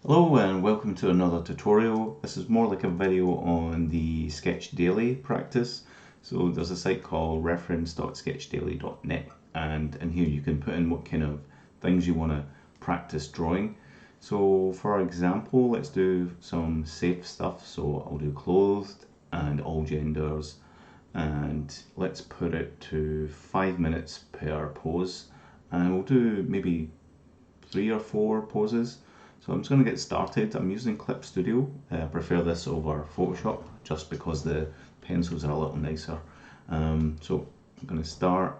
Hello and welcome to another tutorial. This is more like a video on the Sketch Daily practice. So there's a site called reference.sketchdaily.net, and in here you can put in what kind of things you want to practice drawing. So for example, let's do some safe stuff. So I'll do clothed and all genders, and let's put it to 5 minutes per pose, and we'll do maybe 3 or 4 poses. So I'm just going to get started. I'm using Clip Studio. I prefer this over Photoshop just because the pencils are a little nicer. So I'm going to start,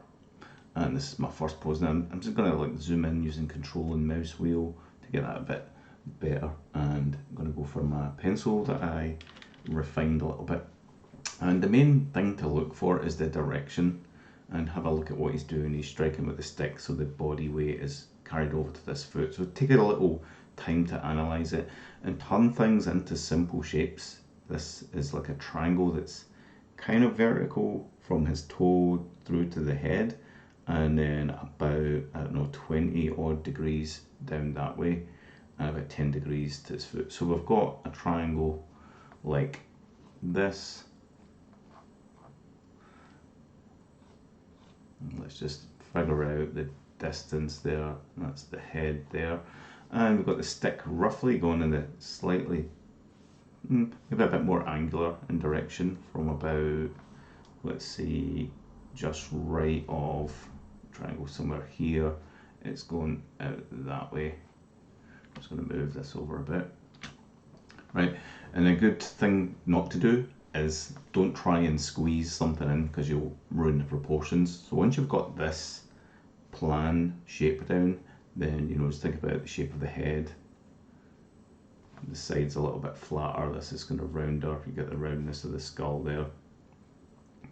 and this is my first pose. Now I'm just going to like zoom in using Control and mouse wheel to get that a bit better. And I'm going to go for my pencil that I refined a little bit. And the main thing to look for is the direction, and have a look at what he's doing. He's striking with the stick, so the body weight is carried over to this foot. So take it a little time to analyze it and turn things into simple shapes. This is like a triangle that's kind of vertical from his toe through to the head, and then about, I don't know, 20 odd degrees down that way, and about 10 degrees to his foot. So we've got a triangle like this. Let's just figure out the distance there. That's the head there. And we've got the stick roughly going in the slightly, maybe a bit more angular in direction from about, let's see, just right of triangle somewhere here. It's going out that way. I'm just going to move this over a bit. Right, and a good thing not to do is don't try and squeeze something in because you'll ruin the proportions. So once you've got this plan shape down, then just think about the shape of the head. The side's a little bit flatter, this is kind of rounder, you get the roundness of the skull there.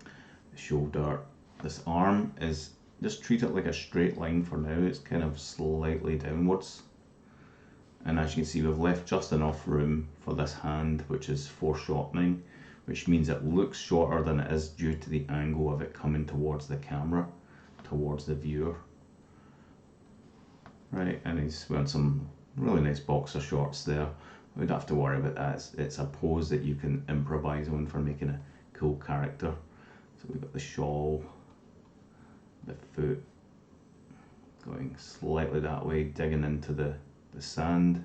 The shoulder, this arm is, just treat it like a straight line for now, it's kind of slightly downwards. And as you can see, we've left just enough room for this hand, which is foreshortening, which means it looks shorter than it is due to the angle of it coming towards the camera, towards the viewer. Right, and he's wearing some really nice boxer shorts there. We don't have to worry about that. It's a pose that you can improvise on for making a cool character. So we've got the shawl, the foot going slightly that way, digging into the sand,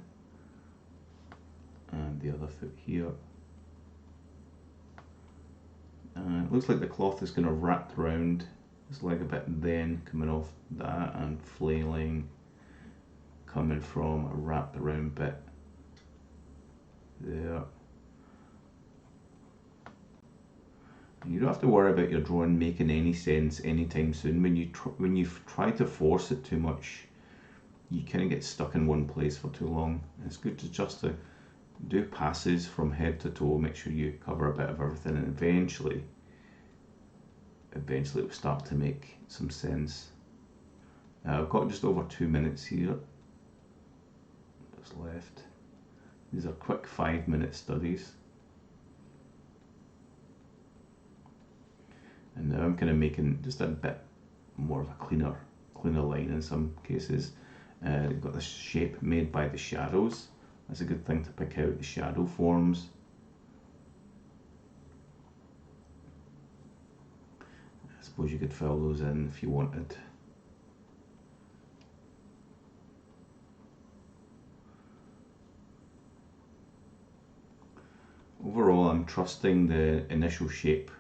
and the other foot here. And it looks like the cloth is going to wrap around his leg a bit, then coming off that and flailing, coming from a wrapped around bit there. And you don't have to worry about your drawing making any sense anytime soon. When you try to force it too much, you kind of get stuck in one place for too long. It's good to just do passes from head to toe, make sure you cover a bit of everything, and eventually it will start to make some sense. I've got just over 2 minutes here just left. These are quick 5-minute studies. And now I'm kind of making just a bit more of a cleaner line in some cases. You've got this shape made by the shadows. That's a good thing to pick out, the shadow forms. I suppose you could fill those in if you wanted. Overall, I'm trusting the initial shape,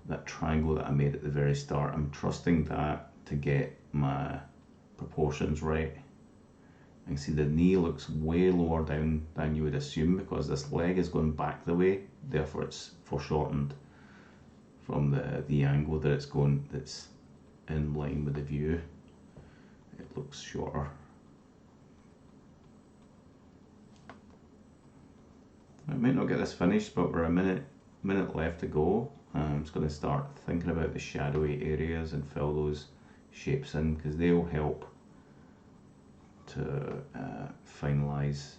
that triangle that I made at the very start. I'm trusting that to get my proportions right. You can see the knee looks way lower down than you would assume because this leg is going back the way, therefore it's foreshortened from the angle that it's going, that's in line with the view. It looks shorter. I might not get this finished, but we're a minute left to go. I'm just going to start thinking about the shadowy areas and fill those shapes in because they'll help to finalize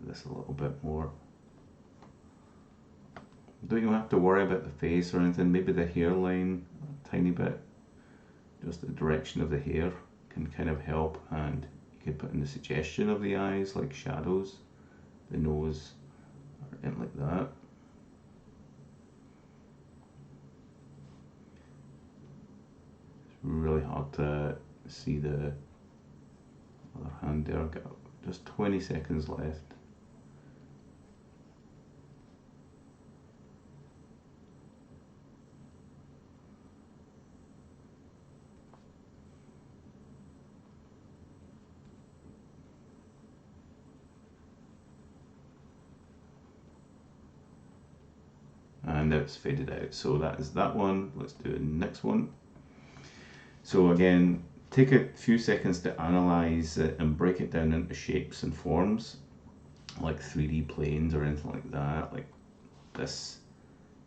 this a little bit more. Don't you have to worry about the face or anything, maybe the hairline a tiny bit, just the direction of the hair can kind of help, and you could put in the suggestion of the eyes, like shadows, the nose, or anything like that. It's really hard to see the other hand there. I've got just 20 seconds left. And now it's faded out. So that is that one. Let's do the next one. So again, take a few seconds to analyze it and break it down into shapes and forms, like 3D planes or anything like that, like this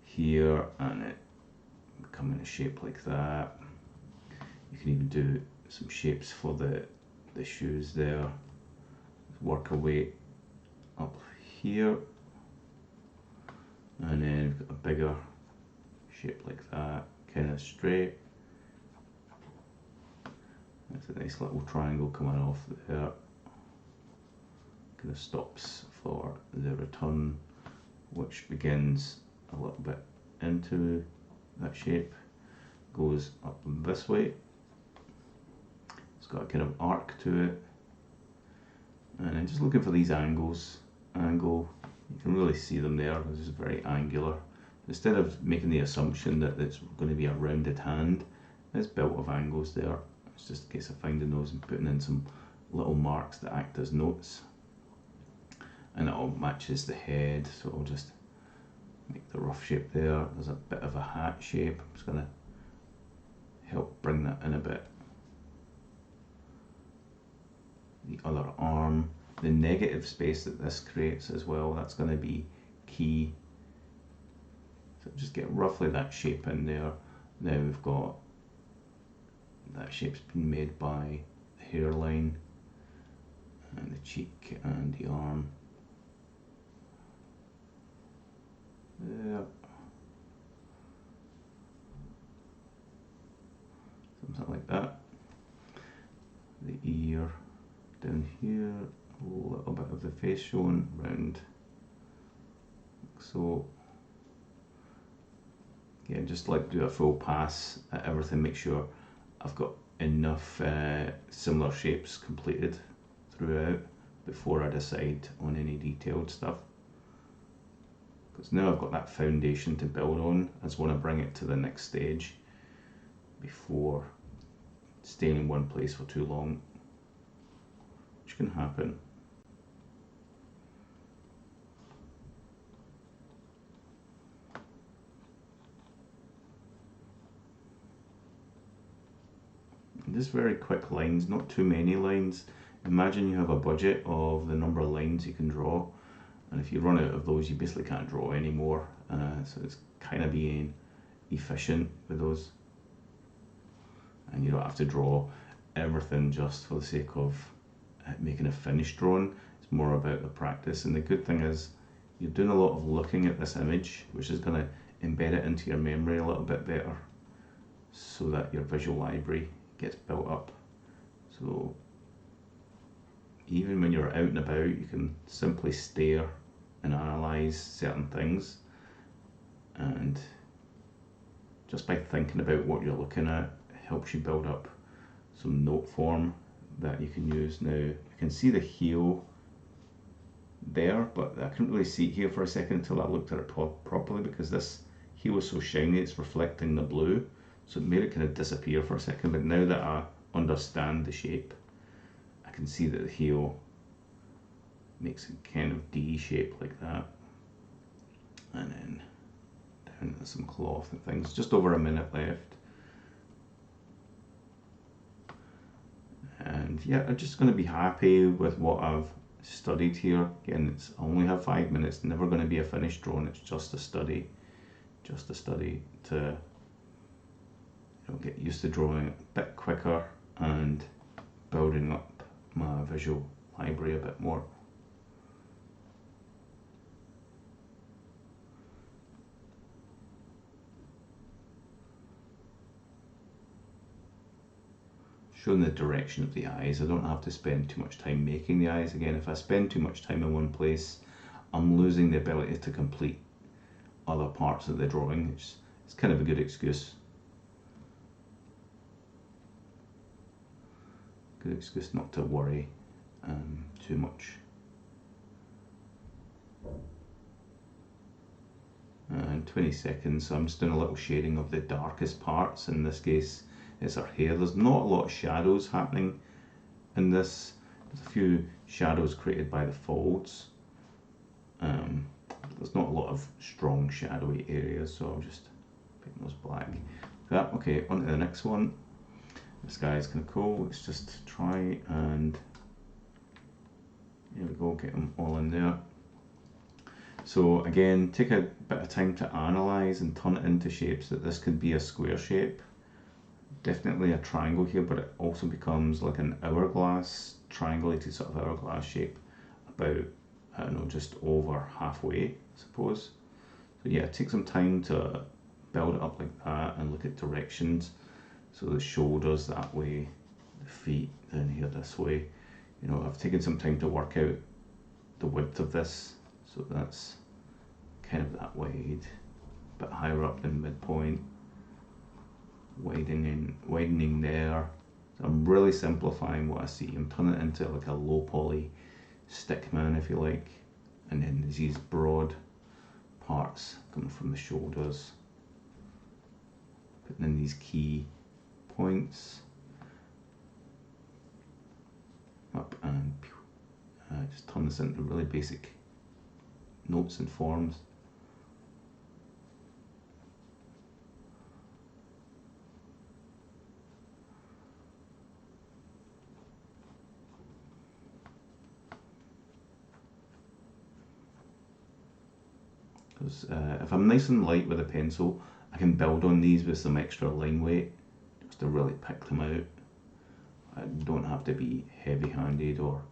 here, and it come in a shape like that. You can even do some shapes for the shoes there. Work our way up here, and then we've got a bigger shape like that, kind of straight. That's a nice little triangle coming off there. Kind of stops for the return, which begins a little bit into that shape, goes up this way. It's got a kind of arc to it, and I'm just looking for these angles. Angle, you can really see them there. This is very angular. Instead of making the assumption that it's going to be a rounded hand, it's built of angles there. It's just a case of finding those and putting in some little marks that act as notes, and it all matches the head. So I'll just make the rough shape there. There's a bit of a hat shape. I'm just going to help bring that in a bit. The other arm, the negative space that this creates as well, that's going to be key. So just get roughly that shape in there. Now we've got that shape's been made by the hairline and the cheek and the arm. There. Something like that. The ear down here, a little bit of the face shown round. So again, just like do a full pass at everything, make sure I've got enough similar shapes completed throughout before I decide on any detailed stuff. Because now I've got that foundation to build on, I just want to bring it to the next stage before staying in one place for too long, which can happen. Just very quick lines, not too many lines. Imagine you have a budget of the number of lines you can draw, and if you run out of those, you basically can't draw anymore. So it's kind of being efficient with those, and you don't have to draw everything just for the sake of making a finished drawing. It's more about the practice, and the good thing is you're doing a lot of looking at this image, which is going to embed it into your memory a little bit better, so that your visual library gets built up. So even when you're out and about, you can simply stare and analyze certain things, and just by thinking about what you're looking at, it helps you build up some note form that you can use. Now you can see the heel there, but I couldn't really see it here for a second until I looked at it properly, because this heel was so shiny, it's reflecting the blue, so it made it kind of disappear for a second. But now that I understand the shape, I can see that the heel makes a kind of D shape like that, and then down to some cloth and things. Just over a minute left, and yeah, I'm just going to be happy with what I've studied here. Again, I only have 5 minutes, never going to be a finished drawing. It's just a study to get used to drawing a bit quicker and building up my visual library a bit more. showing the direction of the eyes. I don't have to spend too much time making the eyes. Again, if I spend too much time in one place, I'm losing the ability to complete other parts of the drawing. It's kind of a good excuse. Good excuse not to worry too much. And 20 seconds, so I'm just doing a little shading of the darkest parts. In this case, it's her hair. There's not a lot of shadows happening in this. There's a few shadows created by the folds. There's not a lot of strong shadowy areas, so I'll just paint those black. Okay, on to the next one. This guy is kind of cool. Let's just try and here we go, get them all in there. So again, take a bit of time to analyze and turn it into shapes. That this could be a square shape, definitely a triangle here, but it also becomes like an hourglass, triangulated sort of hourglass shape, about, I don't know, just over halfway, I suppose. So yeah, take some time to build it up like that and look at directions. So the shoulders that way, the feet down here this way. You know, I've taken some time to work out the width of this, so that's kind of that wide, a bit higher up than midpoint, widening there. So I'm really simplifying what I see. I'm turning it into like a low poly stick man, if you like, and then there's these broad parts coming from the shoulders, putting in these key points up and just turn this into really basic notes and forms. Because if I'm nice and light with a pencil, I can build on these with some extra line weight just to really pick them out. I don't have to be heavy-handed or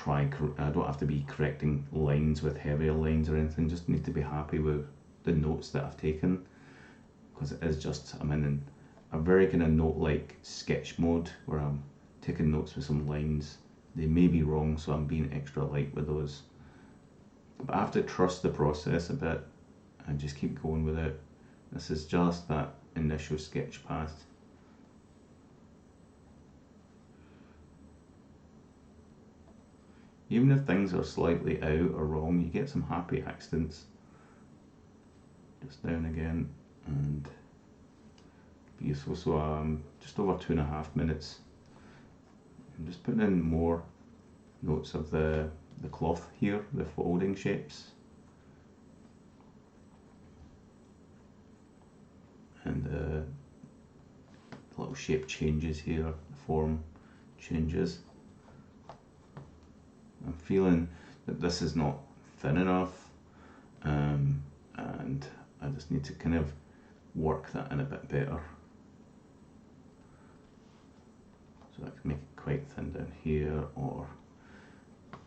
I don't have to be correcting lines with heavier lines or anything. Just need to be happy with the notes that I've taken, because it is just, I'm in a very kind of note-like sketch mode where I'm taking notes with some lines. They may be wrong, so I'm being extra light with those. But I have to trust the process a bit and just keep going with it. This is just that initial sketch pass. Even if things are slightly out or wrong, you get some happy accidents just now and again, and beautiful. So just over 2.5 minutes. I'm just putting in more notes of the cloth here, the folding shapes, and the little shape changes here, the form changes. I'm feeling that this is not thin enough, and I just need to kind of work that in a bit better. So I can make it quite thin down here, or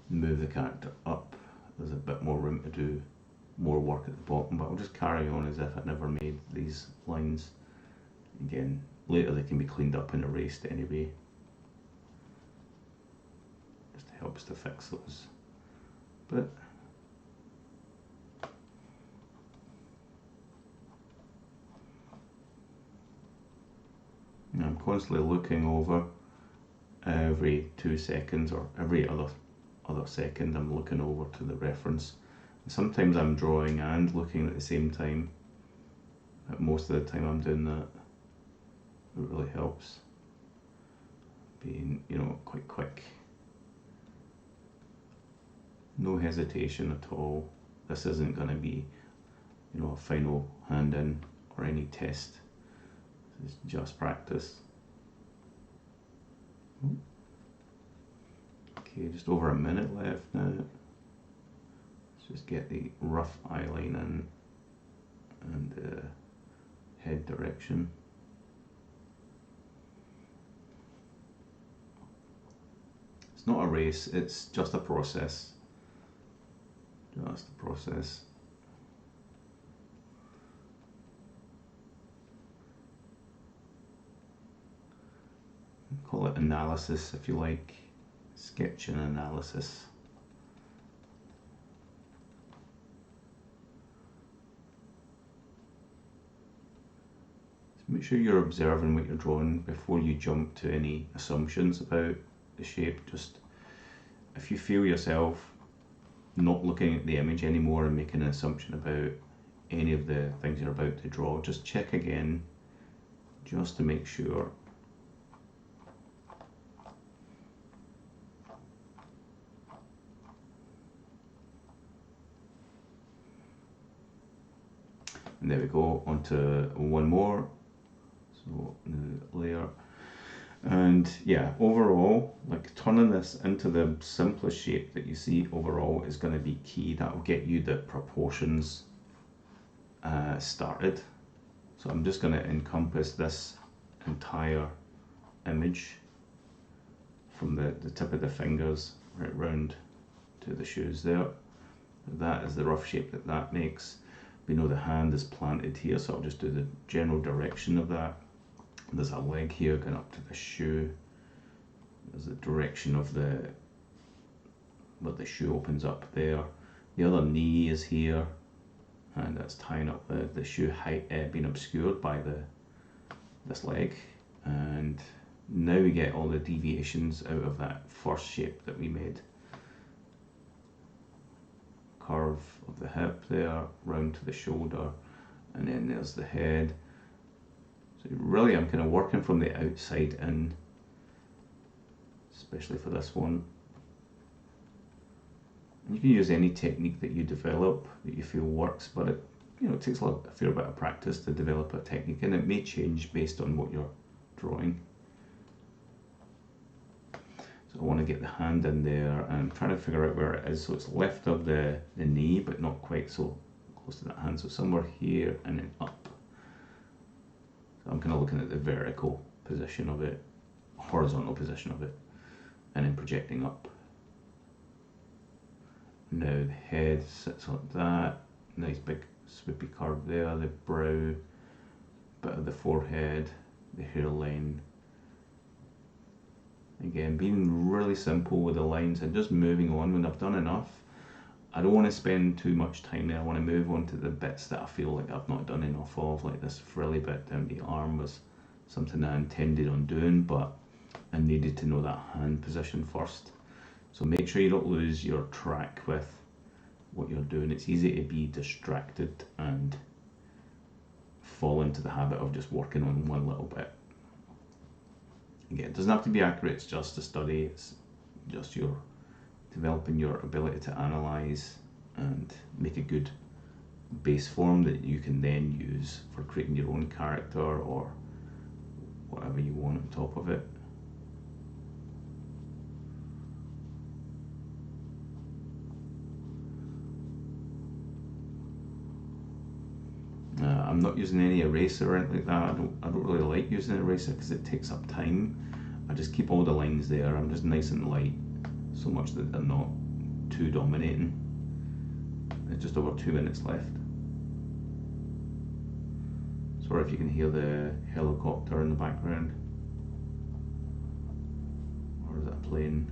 move the character up. There's a bit more room to do more work at the bottom, but I'll just carry on as if I never made these lines. Again, later they can be cleaned up and erased anyway. Just helps to fix those. But I'm constantly looking over every 2 seconds, or every other second I'm looking over to the reference. And sometimes I'm drawing and looking at the same time, but most of the time I'm doing that. It really helps being, you know, quite quick. No hesitation at all. This isn't going to be, you know, a final hand in or any test. This is just practice. Okay, just over a minute left now. Let's just get the rough eye line in and head direction. It's not a race, it's just a process. Just a process. call it analysis if you like, sketch and analysis. So make sure you're observing what you're drawing before you jump to any assumptions about the shape. Just if you feel yourself not looking at the image anymore and making an assumption about any of the things you're about to draw, just check again just to make sure. And there we go, onto one more. So new layer. And yeah, overall, like turning this into the simplest shape that you see overall is going to be key. That will get you the proportions started. So I'm just going to encompass this entire image from the tip of the fingers right round to the shoes there. That is the rough shape that that makes. We know the hand is planted here, so I'll just do the general direction of that. There's a leg here going up to the shoe. There's the direction of where the shoe opens up there. The other knee is here, and that's tying up the shoe height being obscured by this leg. And now we get all the deviations out of that first shape that we made. Curve of the hip there, round to the shoulder, and then there's the head. So really I'm kind of working from the outside in, especially for this one. And you can use any technique that you develop that you feel works, but it takes a fair bit of practice to develop a technique, and it may change based on what you're drawing. So I want to get the hand in there, and I'm trying to figure out where it is. So it's left of the knee, but not quite so close to that hand. So somewhere here and then up. So I'm kind of looking at the vertical position of it, horizontal position of it, and then projecting up. Now the head sits like that. Nice big swoopy curve there. The brow, bit of the forehead, the hairline. Again, being really simple with the lines and just moving on when I've done enough. I don't want to spend too much time there. I want to move on to the bits that I feel like I've not done enough of, like this frilly bit down the arm was something I intended on doing, but I needed to know that hand position first. So make sure you don't lose your track with what you're doing. It's easy to be distracted and fall into the habit of just working on one little bit. Again, it doesn't have to be accurate, it's just a study, it's just your developing your ability to analyze and make a good base form that you can then use for creating your own character or whatever you want on top of it. I'm not using any eraser or anything like that. I don't really like using an eraser because it takes up time. I just keep all the lines there. I'm just nice and light, so much that they're not too dominating. There's just over 2 minutes left. Sorry if you can hear the helicopter in the background. Or is it a plane?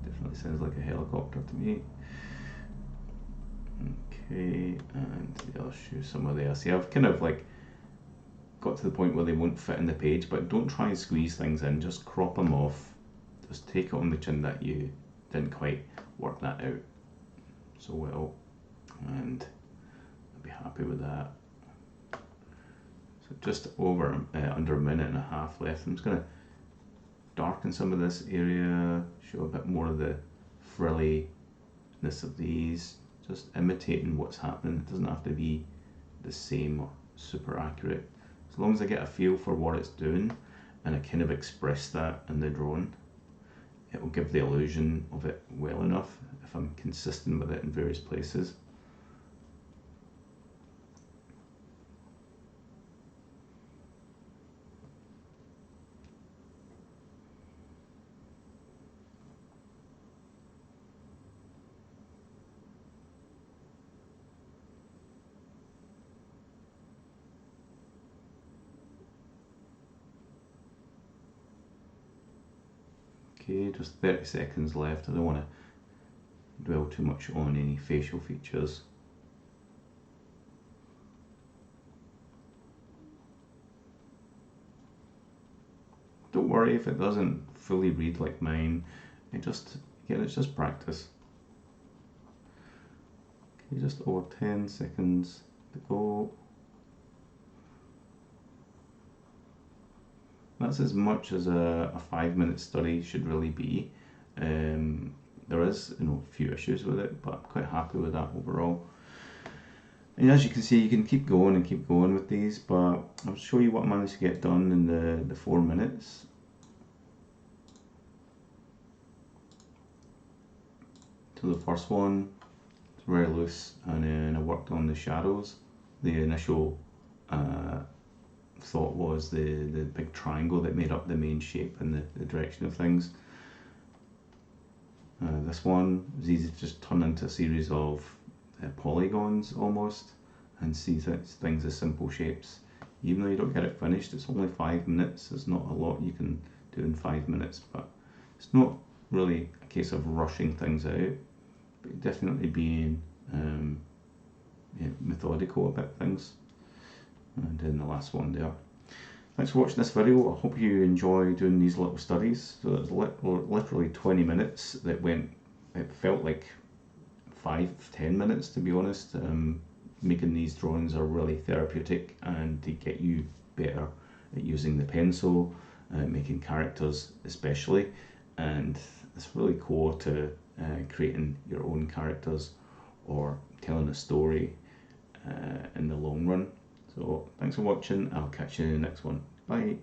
Definitely sounds like a helicopter to me. Okay, and the other shoe somewhere there. See, I've kind of like got to the point where they won't fit in the page, but don't try and squeeze things in, just crop them off. Just take it on the chin that you didn't quite work that out so well, and I'll be happy with that. So just over under a minute and a half left. I'm just going to darken some of this area, show a bit more of the frilliness of these, just imitating what's happening. It doesn't have to be the same or super accurate. As long as I get a feel for what it's doing and I kind of express that in the drawing, it will give the illusion of it well enough if I'm consistent with it in various places. Okay, just 30 seconds left. I don't want to dwell too much on any facial features. Don't worry if it doesn't fully read like mine. It's just practice. Okay, just over 10 seconds to go. That's as much as a 5-minute study should really be. There is, a few issues with it, but I'm quite happy with that overall. And as you can see, you can keep going with these, but I'll show you what I managed to get done in the 4 minutes. So the first one, it's very loose, and then I worked on the shadows. The initial thought was the big triangle that made up the main shape and the direction of things. This one was easy to just turn into a series of polygons almost, and see things as simple shapes. Even though you don't get it finished, it's only 5 minutes. There's not a lot you can do in 5 minutes, but it's not really a case of rushing things out, but definitely being methodical about things. And then the last one there. Thanks for watching this video. I hope you enjoy doing these little studies. So it's literally 20 minutes that went, it felt like 5-10 minutes to be honest. Making these drawings are really therapeutic, and they get you better at using the pencil, making characters especially, and it's really core to creating your own characters or telling a story in the long run. So thanks for watching. I'll catch you in the next one. Bye.